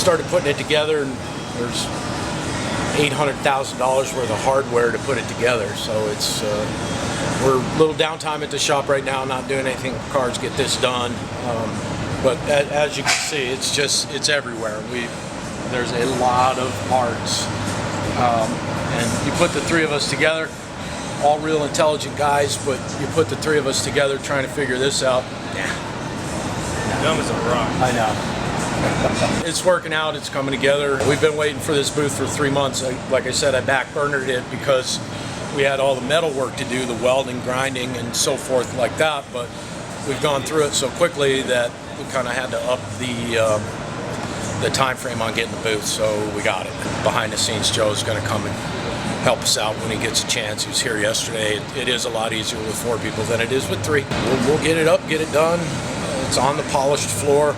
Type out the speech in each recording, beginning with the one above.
started putting it together, and there's $800,000 worth of hardware to put it together. So it's we're a little downtime at the shop right now, not doing anything for cars, get this done. But as you can see, it's everywhere. There's a lot of parts, and you put the three of us together, all real intelligent guys, but you put the three of us together trying to figure this out. Yeah. Dumb as a rock. I know. It's working out, it's coming together. We've been waiting for this booth for 3 months. Like I said, I backburnered it because we had all the metal work to do, the welding, grinding, and so forth like that, but we've gone through it so quickly that we kind of had to up the time frame on getting the booth, so we got it. Behind the scenes, Joe's going to come and help us out when he gets a chance. He was here yesterday. It is a lot easier with 4 people than it is with 3. We'll get it up, get it done. It's on the polished floor.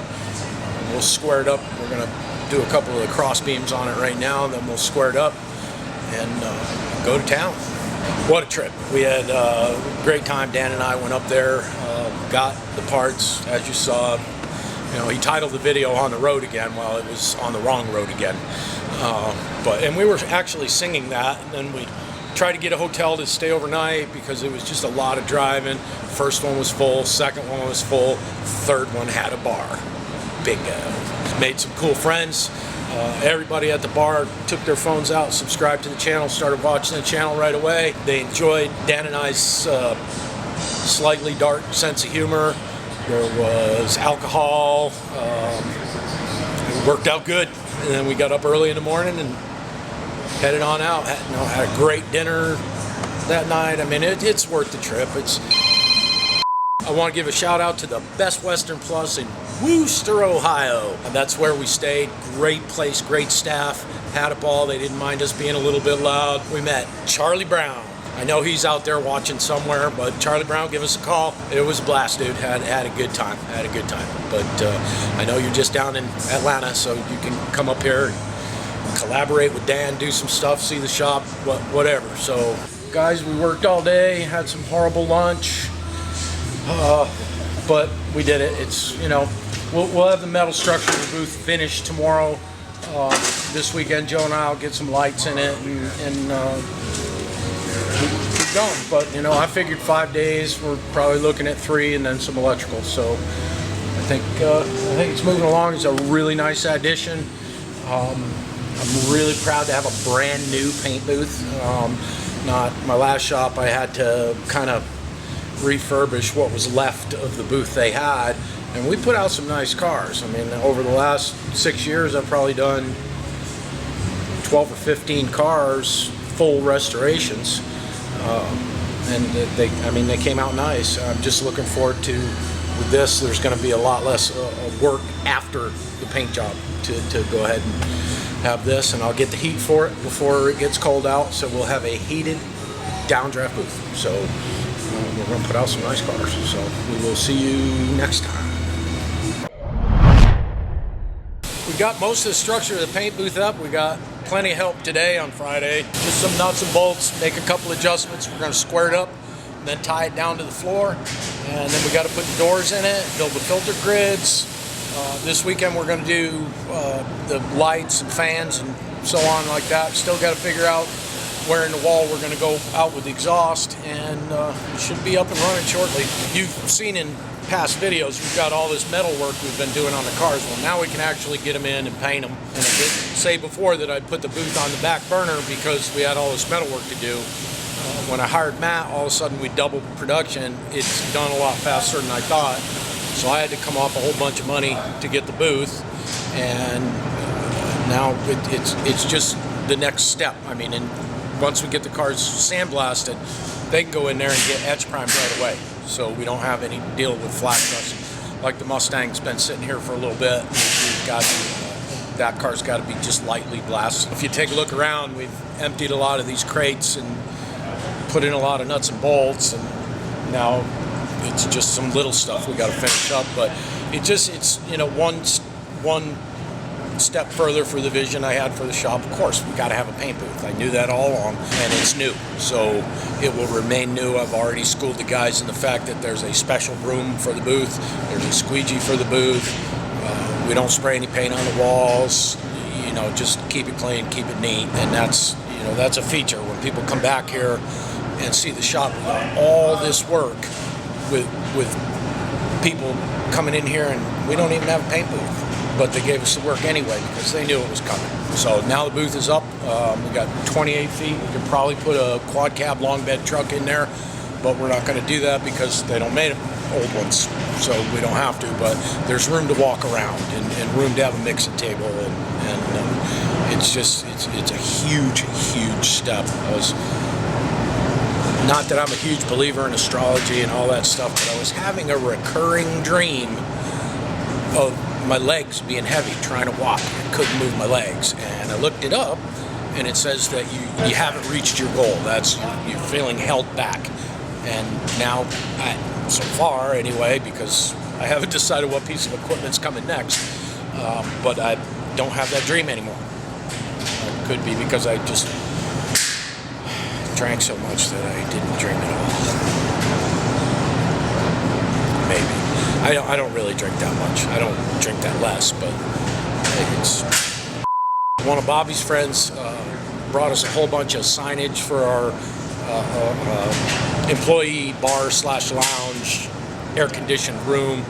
We'll square it up. We're going to do a couple of the cross beams on it right now, and then we'll square it up and go to town. What a trip. We had a great time. Dan and I went up there, got the parts, as you saw. You know, he titled the video "On the Road Again" while it was on the wrong road again. And we were actually singing that, and then we tried to get a hotel to stay overnight because it was just a lot of driving. First one was full, second one was full, third one had a bar. Bingo. Made some cool friends. Everybody at the bar took their phones out, subscribed to the channel, started watching the channel right away. They enjoyed Dan and I's slightly dark sense of humor. There was alcohol. It worked out good. And then we got up early in the morning and headed on out. Had a great dinner that night. I mean, it's worth the trip. I want to give a shout out to the Best Western Plus in Wooster, Ohio. And that's where we stayed. Great place, great staff. Had a ball. They didn't mind us being a little bit loud. We met Charlie Brown. I know he's out there watching somewhere, but Charlie Brown, give us a call. It was a blast, dude. Had a good time. Had a good time. But I know you're just down in Atlanta, so you can come up here and collaborate with Dan, do some stuff, see the shop, whatever. So, guys, we worked all day, had some horrible lunch, but we did it. It's, you know, we'll have the metal structure of the booth finished tomorrow. This weekend, Joe and I will get some lights in it and keep going. But you know, I figured 5 days. We're probably looking at 3, and then some electrical. So I think it's moving along. It's a really nice addition. I'm really proud to have a brand new paint booth. Not my last shop. I had to kind of refurbish what was left of the booth they had, and we put out some nice cars. I mean, over the last 6 years, I've probably done 12 or 15 cars, full restorations. And they came out nice. I'm just looking forward to, with this, there's going to be a lot less work after the paint job to go ahead and have this, and I'll get the heat for it before it gets cold out, so we'll have a heated downdraft booth. So we're going to put out some nice cars. So we will see you next time. We got most of the structure of the paint booth up. We got plenty of help today on Friday. Just some nuts and bolts, make a couple adjustments. We're going to square it up and then tie it down to the floor. And then we got to put the doors in it, build the filter grids. This weekend we're going to do the lights and fans and so on like that. Still got to figure out where in the wall we're going to go out with the exhaust, and it should be up and running shortly. You've seen in past videos, we've got all this metal work we've been doing on the cars. Well, now we can actually get them in and paint them. And I did say before that I'd put the booth on the back burner because we had all this metal work to do. When I hired Matt, all of a sudden we doubled production. It's done a lot faster than I thought. So I had to come off a whole bunch of money to get the booth. And now it's just the next step. I mean, and once we get the cars sandblasted, they can go in there and get etch primed right away. So we don't have any deal with flat dust. Like the Mustang's been sitting here for a little bit. We've got that car's got to be just lightly blasted. If you take a look around, we've emptied a lot of these crates and put in a lot of nuts and bolts, and now it's just some little stuff we got to finish up. But it's you know, one step further for the vision I had for the shop. Of course, we got to have a paint booth. I knew that all along, and it's new, so it will remain new. I've already schooled the guys in the fact that there's a special broom for the booth, there's a squeegee for the booth. We don't spray any paint on the walls. you know, just keep it clean, keep it neat, and that's, you know, that's a feature. When people come back here and see the shop, we got all this work with people coming in here, and we don't even have a paint booth, but they gave us the work anyway because they knew it was coming. So now the booth is up. We got 28 feet. We could probably put a quad cab long bed truck in there, but we're not going to do that because they don't make old ones, so we don't have to. But there's room to walk around and room to have a mixing table, and it's just it's a huge step. Not that I'm a huge believer in astrology and all that stuff, but I was having a recurring dream of my legs being heavy, trying to walk. I couldn't move my legs, and I looked it up, and it says that you haven't reached your goal. That's you're feeling held back. And now, so far anyway, because I haven't decided what piece of equipment's coming next, but I don't have that dream anymore. It could be because I just drank so much that I didn't dream at all. Maybe. I don't really drink that much. I don't drink that less, but it's... One of Bobby's friends brought us a whole bunch of signage for our employee bar / lounge, air-conditioned room.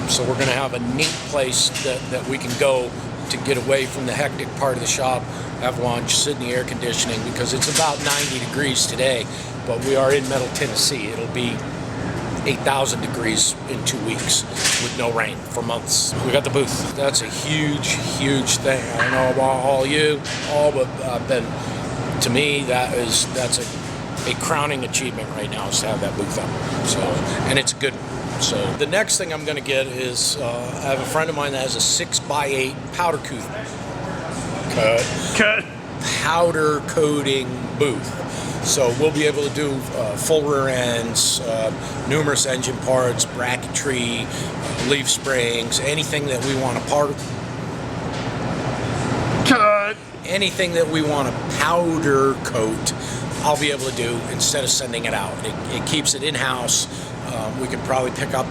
So we're going to have a neat place that we can go to get away from the hectic part of the shop, have lunch, sit in the air conditioning, because it's about 90 degrees today, but we are in Middle Tennessee. It'll be 8,000 degrees in 2 weeks with no rain for months. We got the booth. That's a huge thing. I don't know about all you, but to me, that's a crowning achievement right now, is to have that booth up. So, and it's a good one. So the next thing I'm going to get is I have a friend of mine that has a 6x8 powder powder coating booth. So we'll be able to do full rear ends, numerous engine parts, bracketry, leaf springs, anything that we want to anything that we want to powder coat, I'll be able to do instead of sending it out. It keeps it in-house. We could probably pick up,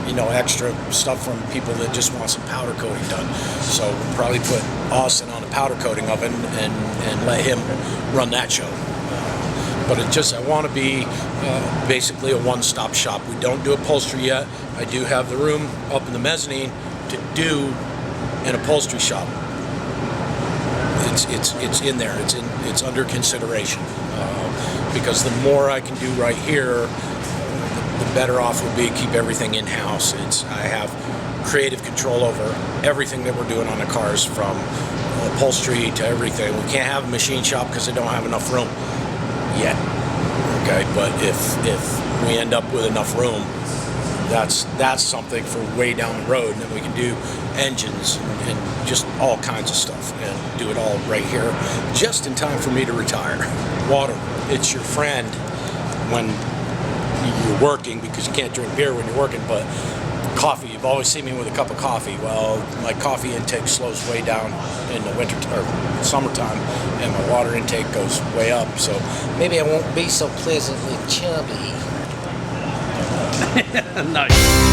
you know, extra stuff from people that just want some powder coating done. So we'll probably put Austin on a powder coating oven and let him run that show. But I want to be basically a one-stop shop. We don't do upholstery yet. I do have the room up in the mezzanine to do an upholstery shop. It's in there. It's under consideration because the more I can do right here, the better off we'll be. Keep everything in house. I have creative control over everything that we're doing on the cars, from upholstery to everything. We can't have a machine shop because they don't have enough room yet. Okay, but if we end up with enough room, that's something for way down the road, and then we can do engines and just all kinds of stuff and do it all right here, just in time for me to retire. Water, it's your friend when you're working, because you can't drink beer when you're working, but coffee, you've always seen me with a cup of coffee. Well, my coffee intake slows way down in the winter or summertime, and my water intake goes way up, so maybe I won't be so pleasantly chubby. Nice.